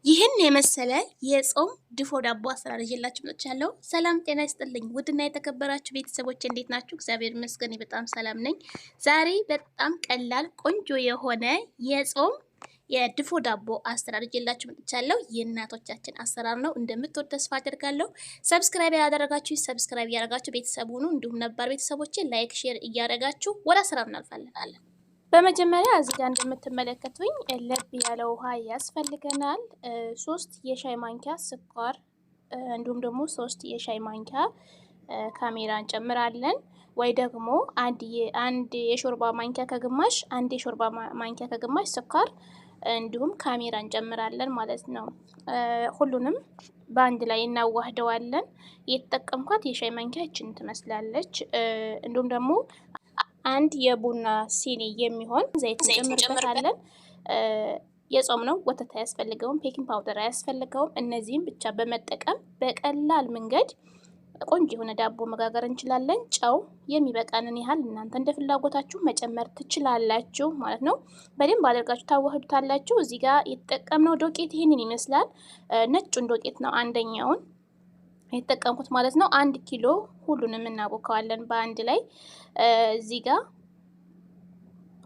ይህን የመሰለ የጾም ድፎ ዳቦ አሰራር ይዤላችሁ መጥቻለሁ። ሰላም ጤና ይስጥልኝ ውድና የተከበራችሁ ቤተሰቦች እንዴት ናችሁ? እግዚአብሔር ይመስገን በጣም ሰላም ነኝ። ዛሬ በጣም ቀላል ቆንጆ የሆነ የጾም የድፎ ዳቦ አሰራር ይዤላችሁ መጥቻለሁ። የእናቶቻችን አሰራር ነው፣ እንደምትወዱ ተስፋ አደርጋለሁ። ሰብስክራይብ ያደረጋችሁ ሰብስክራይብ ያደረጋችሁ ቤተሰብ ሁኑ። እንዲሁም ነባር ቤተሰቦች ላይክ ሼር እያደረጋችሁ ወደ አሰራር እናልፋለን። በመጀመሪያ እዚህ ጋር እንደምትመለከቱኝ ለብ ያለ ውሃ ያስፈልገናል። 3 የሻይ ማንኪያ ስኳር እንዲሁም ደግሞ 3 የሻይ ማንኪያ ካሜራ እንጨምራለን። ወይ ደግሞ አንድ የሾርባ ማንኪያ ከግማሽ ማንኪያ ከግማሽ ስኳር እንዲሁም ካሜራ እንጨምራለን ማለት ነው። ሁሉንም በአንድ ላይ እናዋህደዋለን። የተጠቀምኳት የሻይ ማንኪያ እችን ትመስላለች። እንዲሁም ደግሞ አንድ የቡና ሲኒ የሚሆን ዘይት እንጨምርበታለን። የጾም ነው፣ ወተት አያስፈልገውም፣ ቤኪንግ ፓውደር አያስፈልገውም። እነዚህም ብቻ በመጠቀም በቀላል መንገድ ቆንጆ የሆነ ዳቦ መጋገር እንችላለን። ጨው የሚበቃንን ያህል እናንተ እንደ ፍላጎታችሁ መጨመር ትችላላችሁ ማለት ነው። በደንብ አድርጋችሁ ታዋህዱታላችሁ። እዚህ ጋር የተጠቀምነው ዶቄት ይህንን ይመስላል። ነጩን ዶቄት ነው አንደኛውን የተጠቀምኩት ማለት ነው። 1 ኪሎ ሁሉንም እናቦካዋለን በአንድ ላይ። እዚህ ጋር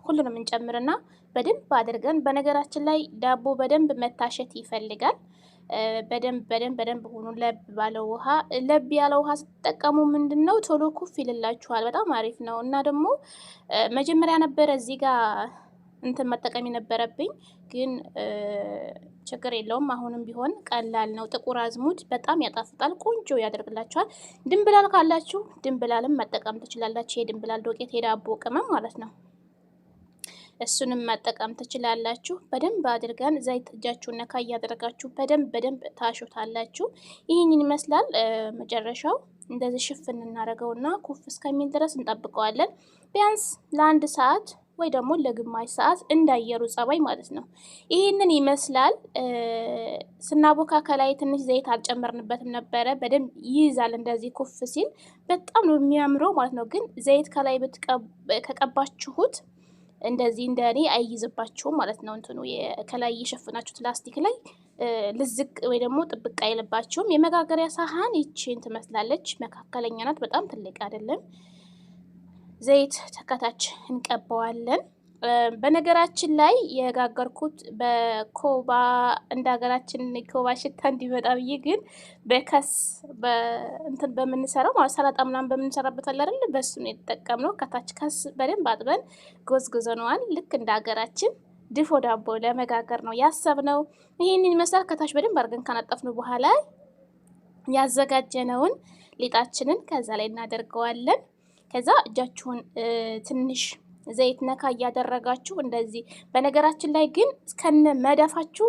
ሁሉንም እንጨምርና በደንብ አድርገን፣ በነገራችን ላይ ዳቦ በደንብ መታሸት ይፈልጋል። በደንብ ሆኖ ለብ ያለ ውሃ ስትጠቀሙ ምንድነው ቶሎ ኩፍ ይልላችኋል። በጣም አሪፍ ነው። እና ደግሞ መጀመሪያ ነበረ እዚህ ጋር እንትን መጠቀም የነበረብኝ ግን ችግር የለውም። አሁንም ቢሆን ቀላል ነው። ጥቁር አዝሙድ በጣም ያጣፍጣል፣ ቆንጆ ያደርግላችኋል። ድንብላል ካላችሁ ድንብላልም መጠቀም ትችላላችሁ። የድንብላል ዶቄት የዳቦ ቅመም ማለት ነው። እሱንም መጠቀም ትችላላችሁ። በደንብ አድርገን ዘይት እጃችሁን ነካ እያደረጋችሁ በደንብ ታሹታላችሁ። ይህንን ይመስላል። መጨረሻው እንደዚህ ሽፍን እናደርገውና ኩፍ እስከሚል ድረስ እንጠብቀዋለን። ቢያንስ ለ1 ሰዓት ወይ ደግሞ ለግማሽ ሰዓት እንዳየሩ ጸባይ ማለት ነው። ይህንን ይመስላል። ስናቦካ ከላይ ትንሽ ዘይት አልጨመርንበትም ነበረ። በደንብ ይይዛል። እንደዚህ ኩፍ ሲል በጣም ነው የሚያምረው ማለት ነው። ግን ዘይት ከላይ ከቀባችሁት እንደዚህ እንደኔ አይይዝባችሁም ማለት ነው። እንትኑ ከላይ የሸፈናችሁት ላስቲክ ላይ ልዝቅ ወይ ደግሞ ጥብቅ አይልባችሁም። የመጋገሪያ ሳህን ይቺን ትመስላለች። መካከለኛ ናት፣ በጣም ትልቅ አይደለም። ዘይት ተከታች እንቀባዋለን። በነገራችን ላይ የጋገርኩት በኮባ እንደ ሀገራችን ኮባ ሽታ እንዲመጣ ብዬ ግን በከስ እንትን በምንሰራው ማለት ሰላጣ ምናምን በምንሰራበት አለ አይደል? በሱ ነው የተጠቀምነው። ከታች ከስ በደንብ አጥበን ጎዝጉዘነዋል። ልክ እንደ ሀገራችን ድፎ ዳቦ ለመጋገር ነው ያሰብነው። ይሄንን ይመስላል። ከታች በደንብ አድርገን ካነጠፍነው በኋላ ያዘጋጀነውን ሊጣችንን ከዛ ላይ እናደርገዋለን። ከዛ እጃችሁን ትንሽ ዘይት ነካ እያደረጋችሁ እንደዚህ። በነገራችን ላይ ግን ከነ መዳፋችሁ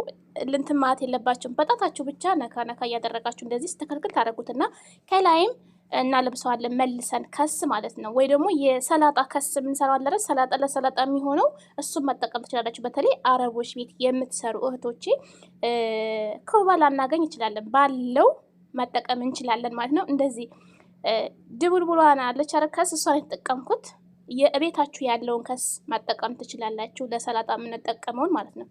እንትን ማለት የለባችሁም። በጣታችሁ ብቻ ነካ እያደረጋችሁ እንደዚህ ስተከልክል ታደርጉትና ከላይም እናለብሰዋለን መልሰን ከስ ማለት ነው። ወይ ደግሞ የሰላጣ ከስ የምንሰራው አለ አይደል? ሰላጣ ለሰላጣ የሚሆነው እሱን መጠቀም ትችላላችሁ። በተለይ አረቦች ቤት የምትሰሩ እህቶቼ ኮባ ላናገኝ እንችላለን፣ ባለው መጠቀም እንችላለን ማለት ነው። እንደዚህ ድቡልቡሏን አለች ከስ፣ እሷን የተጠቀምኩት። የቤታችሁ ያለውን ከስ መጠቀም ትችላላችሁ፣ ለሰላጣ የምንጠቀመውን ማለት ነው።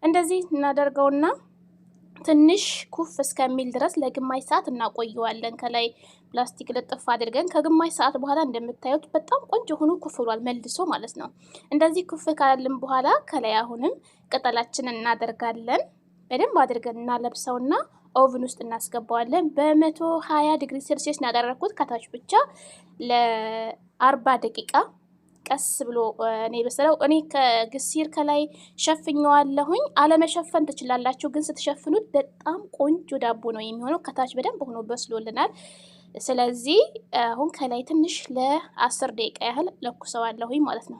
እንደዚህ እናደርገውና ትንሽ ኩፍ እስከሚል ድረስ ለግማሽ ሰዓት እናቆየዋለን። ከላይ ፕላስቲክ ልጥፍ አድርገን ከግማሽ ሰዓት በኋላ እንደምታዩት በጣም ቆንጆ ሆኖ ኩፍ ብሏል መልሶ ማለት ነው። እንደዚህ ኩፍ ካልን በኋላ ከላይ አሁንም ቅጠላችንን እናደርጋለን። በደንብ አድርገን እናለብሰውና ኦቭን ውስጥ እናስገባዋለን። በ120 ዲግሪ ሴልሲየስ ያደረኩት ከታች ብቻ ለ40 ደቂቃ ቀስ ብሎ እኔ በሰለው። እኔ ከግሲር ከላይ ሸፍኘዋለሁኝ። አለመሸፈን ትችላላችሁ፣ ግን ስትሸፍኑት በጣም ቆንጆ ዳቦ ነው የሚሆነው። ከታች በደንብ ሆኖ በስሎልናል። ስለዚህ አሁን ከላይ ትንሽ ለ10 ደቂቃ ያህል ለኩሰዋለሁኝ ማለት ነው።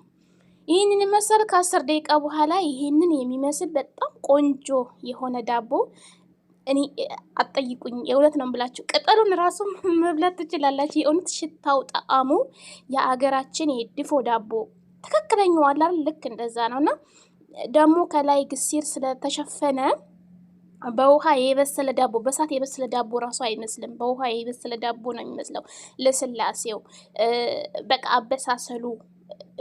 ይህንን ይመስል ከ10 ደቂቃ በኋላ ይህንን የሚመስል በጣም ቆንጆ የሆነ ዳቦ እኔ አጠይቁኝ፣ የእውነት ነው ብላችሁ ቅጠሉን ራሱ መብላት ትችላላችሁ። የእውነት ሽታው፣ ጣዕሙ የአገራችን የድፎ ዳቦ ትክክለኛው አለ አይደል? ልክ እንደዛ ነውና ደግሞ ከላይ ግሲር ስለተሸፈነ በውሃ የበሰለ ዳቦ፣ በሳት የበሰለ ዳቦ ራሱ አይመስልም። በውሃ የበሰለ ዳቦ ነው የሚመስለው። ለስላሴው በቃ አበሳሰሉ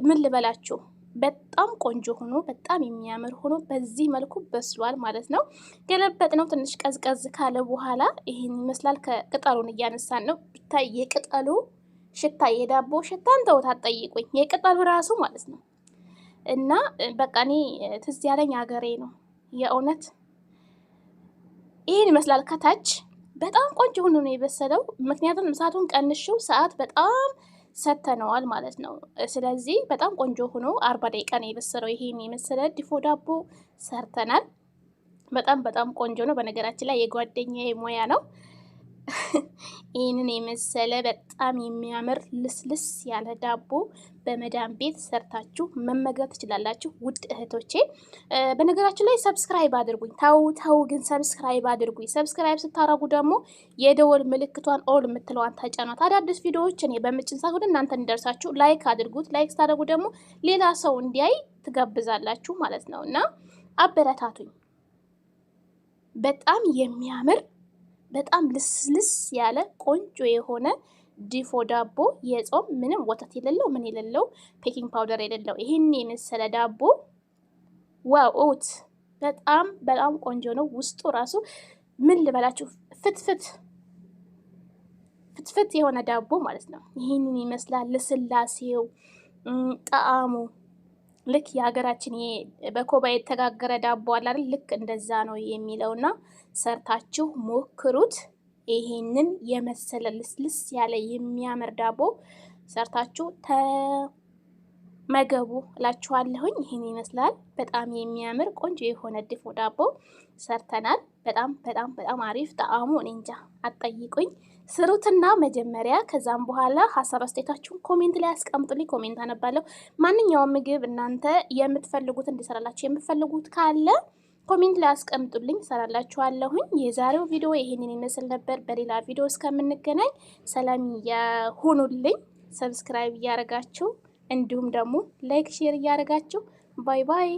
ምን ልበላችሁ በጣም ቆንጆ ሆኖ በጣም የሚያምር ሆኖ በዚህ መልኩ በስሏል ማለት ነው። ገለበጥ ነው። ትንሽ ቀዝቀዝ ካለ በኋላ ይሄን ይመስላል። ከቅጠሉን እያነሳን ነው። ብታይ የቅጠሉ ሽታ የዳቦ ሽታን ተውት አትጠይቁኝ። የቅጠሉ ራሱ ማለት ነው። እና በቃ እኔ ትዝ ያለኝ ሀገሬ ነው የእውነት። ይሄን ይመስላል። ከታች በጣም ቆንጆ ሆኖ ነው የበሰለው። ምክንያቱም እሳቱን ቀንሽው ሰዓት በጣም ሰተነዋል ማለት ነው። ስለዚህ በጣም ቆንጆ ሆኖ 40 ደቂቃ ነው የበሰለው። ይሄን የመሰለ ድፎ ዳቦ ሰርተናል። በጣም ቆንጆ ነው። በነገራችን ላይ የጓደኛዬ ሙያ ነው። ይህንን የመሰለ በጣም የሚያምር ልስልስ ያለ ዳቦ በመዳም ቤት ሰርታችሁ መመገብ ትችላላችሁ ውድ እህቶቼ። በነገራችን ላይ ሰብስክራይብ አድርጉኝ። ተው ግን ሰብስክራይብ አድርጉኝ። ሰብስክራይብ ስታረጉ ደግሞ የደወል ምልክቷን ኦል የምትለዋን ተጫኗት። አዳዲስ ቪዲዮዎች እኔ በምጭን ሳይሆን እናንተ እንዲደርሳችሁ ላይክ አድርጉት። ላይክ ስታደርጉ ደግሞ ሌላ ሰው እንዲያይ ትጋብዛላችሁ ማለት ነው እና አበረታቱኝ። በጣም የሚያምር በጣም ልስልስ ያለ ቆንጆ የሆነ ድፎ ዳቦ የጾም ምንም ወተት የሌለው ምን የሌለው ፔኪንግ ፓውደር የሌለው ይሄን የመሰለ ዳቦ ዋውት በጣም ቆንጆ ነው። ውስጡ ራሱ ምን ልበላችሁ ፍትፍት የሆነ ዳቦ ማለት ነው። ይሄንን ይመስላል። ልስላሴው፣ ጣዕሙ ልክ የሀገራችን በኮባ የተጋገረ ዳቦ አለ አይደል? ልክ እንደዛ ነው የሚለውና ሰርታችሁ ሞክሩት። ይሄንን የመሰለ ልስልስ ያለ የሚያምር ዳቦ ሰርታችሁ ተመገቡ እላችኋለሁኝ። ይሄን ይመስላል። በጣም የሚያምር ቆንጆ የሆነ ድፎ ዳቦ ሰርተናል። በጣም አሪፍ ጣዕሙ እኔ እንጃ አትጠይቁኝ። ስሩትና መጀመሪያ ከዛም በኋላ ሀሳብ አስተያየታችሁን ኮሜንት ላይ አስቀምጡልኝ። ኮሜንት አነባለሁ። ማንኛውም ምግብ እናንተ የምትፈልጉት እንዲሰራላችሁ የምትፈልጉት ካለ ኮሜንት ላይ አስቀምጡልኝ፣ ሰራላችኋለሁኝ። የዛሬው ቪዲዮ ይሄንን ይመስል ነበር። በሌላ ቪዲዮ እስከምንገናኝ ሰላም ሁኑልኝ። ሰብስክራይብ እያደረጋችሁ እንዲሁም ደግሞ ላይክ ሼር እያደረጋችሁ ባይ ባይ።